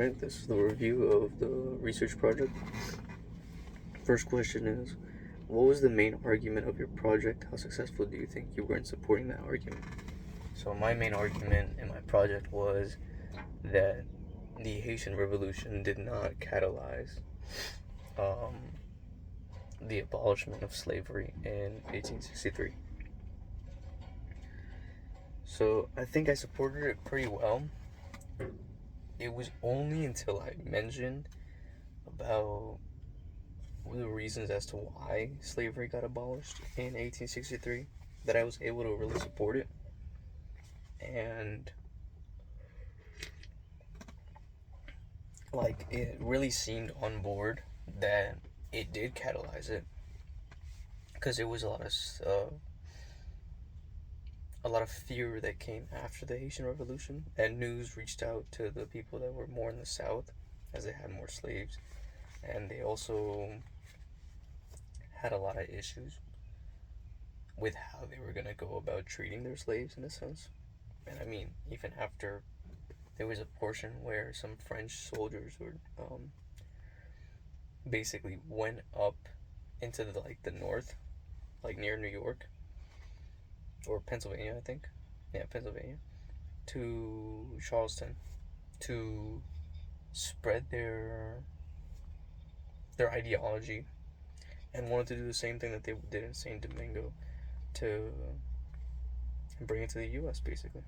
Alright, this is the review of the research project. First question is, what was the main argument of your project? How successful do you think you were in supporting that argument? So my main argument in my project was that the Haitian Revolution did not catalyze the abolishment of slavery in 1863. So I think I supported it pretty well. It was only until I mentioned about the reasons as to why slavery got abolished in 1863 that I was able to really support it. And it really seemed on board that it did catalyze it, because there was a lot of fear that came after the Haitian Revolution, and news reached out to the people that were more in the South, as they had more slaves, and they also had a lot of issues with how they were going to go about treating their slaves, in a sense. And I mean, even after, there was a portion where some French soldiers were basically went up into the north, like near New York or Pennsylvania, I think. Yeah, Pennsylvania, to Charleston, to spread their ideology, and wanted to do the same thing that they did in St. Domingo, to bring it to the U.S. basically.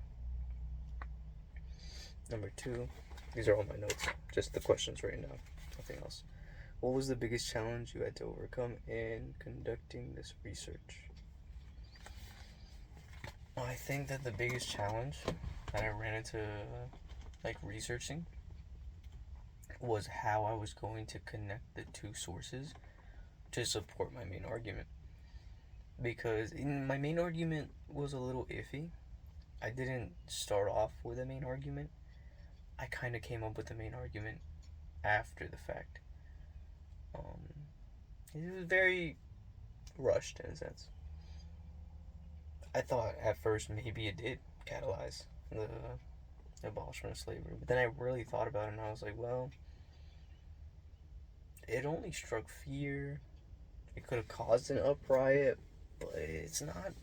Number 2, these are all my notes, just the questions right now, nothing else. What was the biggest challenge you had to overcome in conducting this research? I think that the biggest challenge that I ran into, researching, was how I was going to connect the two sources to support my main argument. Because my main argument was a little iffy. I didn't start off with a main argument. I kind of came up with the main argument after the fact. It was very rushed, in a sense. I thought at first maybe it did catalyze the abolishment of slavery, but then I really thought about it and I was like, well, it only struck fear. It could have caused an uprising, but it's not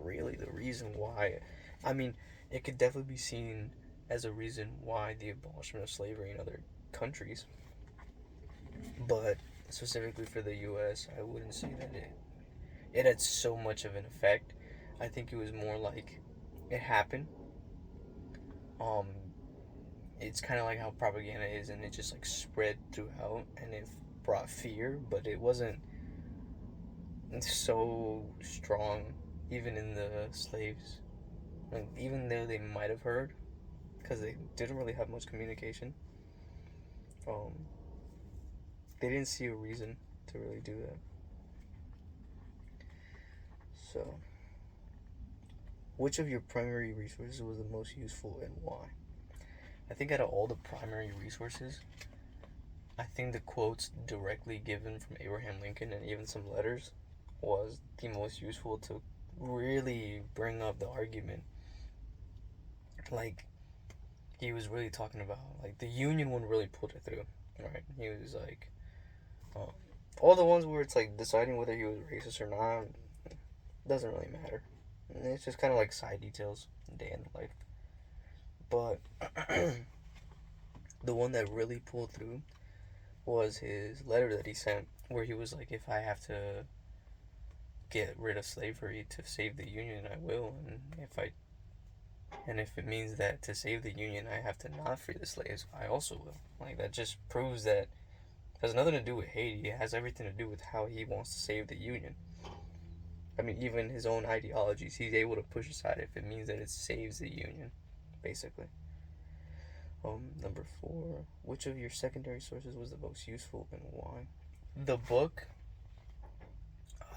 really the reason why. I mean, it could definitely be seen as a reason why the abolishment of slavery in other countries, but specifically for the U.S., I wouldn't say that it had so much of an effect. I think it was more like it happened. It's kind of like how propaganda is, and it just spread throughout, and it brought fear, but it wasn't so strong, even in the slaves. Even though they might have heard, because they didn't really have much communication, they didn't see a reason to really do that. So, which of your primary resources was the most useful and why? I think out of all the primary resources, I think the quotes directly given from Abraham Lincoln and even some letters was the most useful to really bring up the argument. He was really talking about, the Union one really pulled it through, right? He was all the ones where it's deciding whether he was racist or not, doesn't really matter. It's just kind of side details, day in life. But the one that really pulled through was his letter that he sent, where he was like, if I have to get rid of slavery to save the Union, I will. And if it means that to save the Union I have to not free the slaves, I also will. That just proves that it has nothing to do with Haiti. It has everything to do with how he wants to save the Union. I mean, even his own ideologies, he's able to push aside if it means that it saves the Union, basically. Number 4, which of your secondary sources was the most useful and why? The book,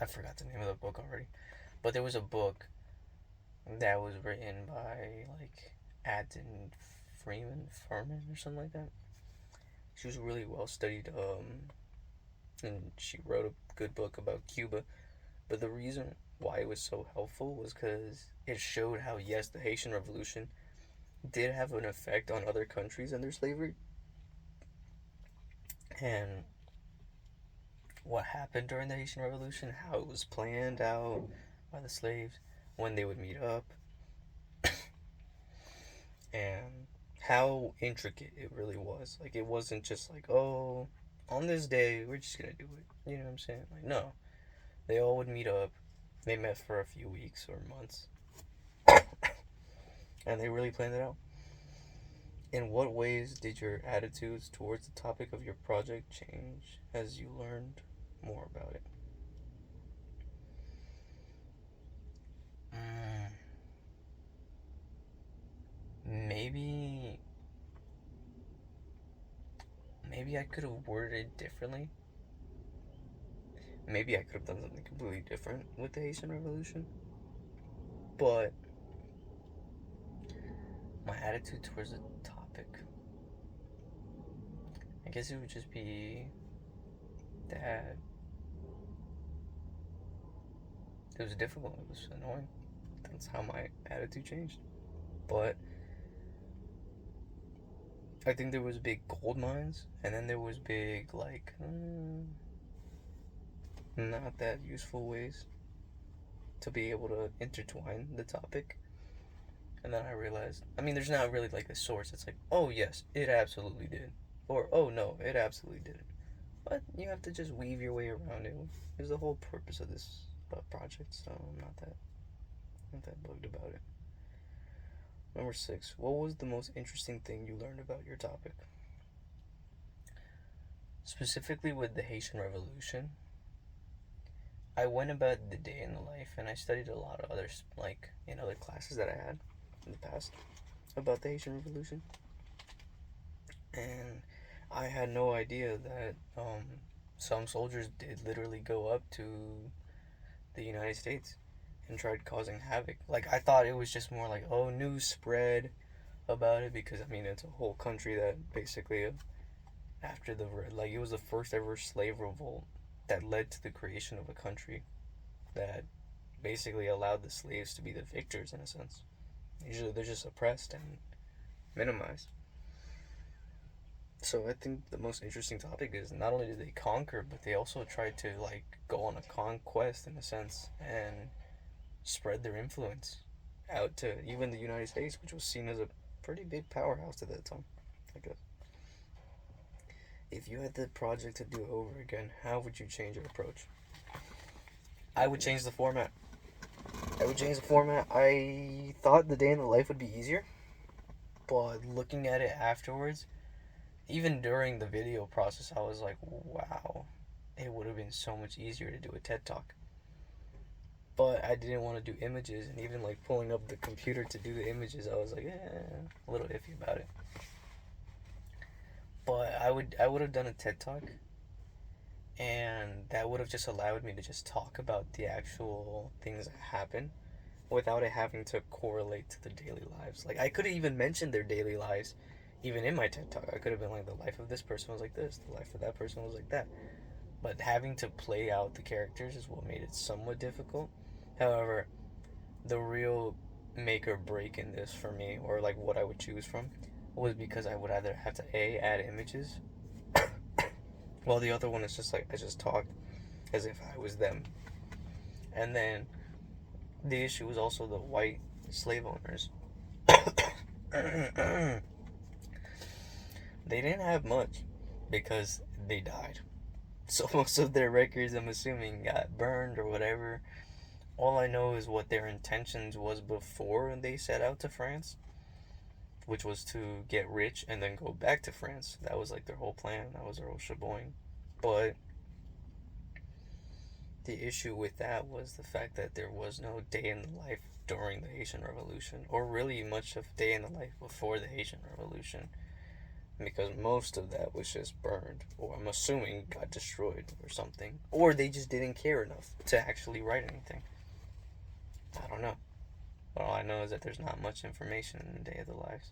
I forgot the name of the book already, but there was a book that was written by Adden Furman or something like that. She was really well studied, and she wrote a good book about Cuba. But the reason why it was so helpful was because it showed how, yes, the Haitian Revolution did have an effect on other countries and their slavery, and what happened during the Haitian Revolution, how it was planned out by the slaves, when they would meet up, and how intricate it really was. Like, it wasn't just like, oh, on this day, we're just gonna do it. You know what I'm saying? Like, no. They all would meet up. They met for a few weeks or months. And they really planned it out. In what ways did your attitudes towards the topic of your project change as you learned more about it? Mm, maybe, maybe I could have worded it differently. Maybe I could have done something completely different with the Haitian Revolution. But my attitude towards the topic, I guess it would just be that it was difficult. It was annoying. That's how my attitude changed. But I think there was big gold mines, and then there was big like not that useful ways to be able to intertwine the topic. And then I realized, I mean, there's not really like a source. It's like, oh yes, it absolutely did, or oh no, it absolutely didn't. But you have to just weave your way around it. Is the whole purpose of this project. So I'm not that bugged about it. Number 6. What was the most interesting thing you learned about your topic? Specifically with the Haitian Revolution, I went about the day in the life, and I studied a lot of others, like in other classes that I had in the past about the Haitian Revolution, and I had no idea that some soldiers did literally go up to the United States and tried causing havoc. Like, I thought it was just more like, oh, news spread about it, because I mean it's a whole country that basically after the like it was the first ever slave revolt that led to the creation of a country that basically allowed the slaves to be the victors in a sense. Usually they're just oppressed and minimized. So I think the most interesting topic is not only did they conquer, but they also tried to like go on a conquest in a sense and spread their influence out to even the United States, which was seen as a pretty big powerhouse at that time. I guess. If you had the project to do over again, how would you change your approach? I would change the format. I thought the day in the life would be easier, but looking at it afterwards, even during the video process, I was like, wow, it would have been so much easier to do a TED Talk. But I didn't want to do images, and even like pulling up the computer to do the images, I was like, a little iffy about it. But I would have done a TED Talk, and that would have just allowed me to just talk about the actual things that happen without it having to correlate to the daily lives. Like, I could have even mentioned their daily lives even in my TED Talk. I could have been like, the life of this person was like this, the life of that person was like that. But having to play out the characters is what made it somewhat difficult. However, the real make or break in this for me, or like what I would choose from, was because I would either have to add images, while the other one is just like I just talked as if I was them. And then the issue was also the white slave owners. They didn't have much because they died. So most of their records, I'm assuming, got burned or whatever. All I know is what their intentions was before they set out to France, which was to get rich and then go back to France. That was like their whole plan. That was their whole sheboing. But the issue with that was the fact that there was no day in the life during the Haitian Revolution, or really much of day in the life before the Haitian Revolution, because most of that was just burned, or I'm assuming got destroyed or something, or they just didn't care enough to actually write anything. I don't know. All I know is that there's not much information in the day of the lives.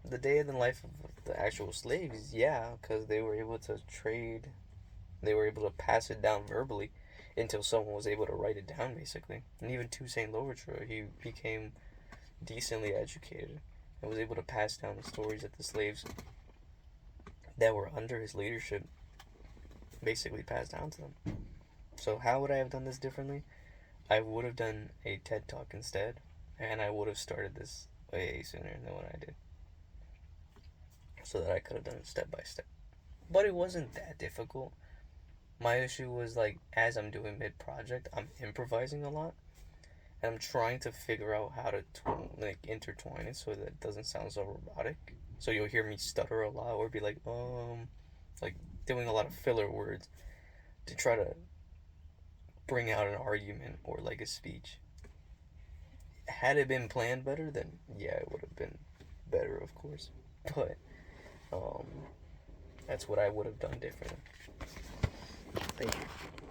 The day of the life of the actual slaves, yeah, because they were able to trade, they were able to pass it down verbally until someone was able to write it down, basically. And even Toussaint Louverture, he became decently educated and was able to pass down the stories that the slaves that were under his leadership basically passed down to them. So how would I have done this differently? I would have done a TED Talk instead, and I would have started this way sooner than what I did, so that I could have done it step by step. But it wasn't that difficult. My issue was like, as I'm doing mid project, I'm improvising a lot, and I'm trying to figure out how to like intertwine it so that it doesn't sound so robotic. So you'll hear me stutter a lot or be like doing a lot of filler words to try to bring out an argument or like a speech. Had it been planned better, then yeah, it would have been better, of course. But um, that's what I would have done differently. Thank you.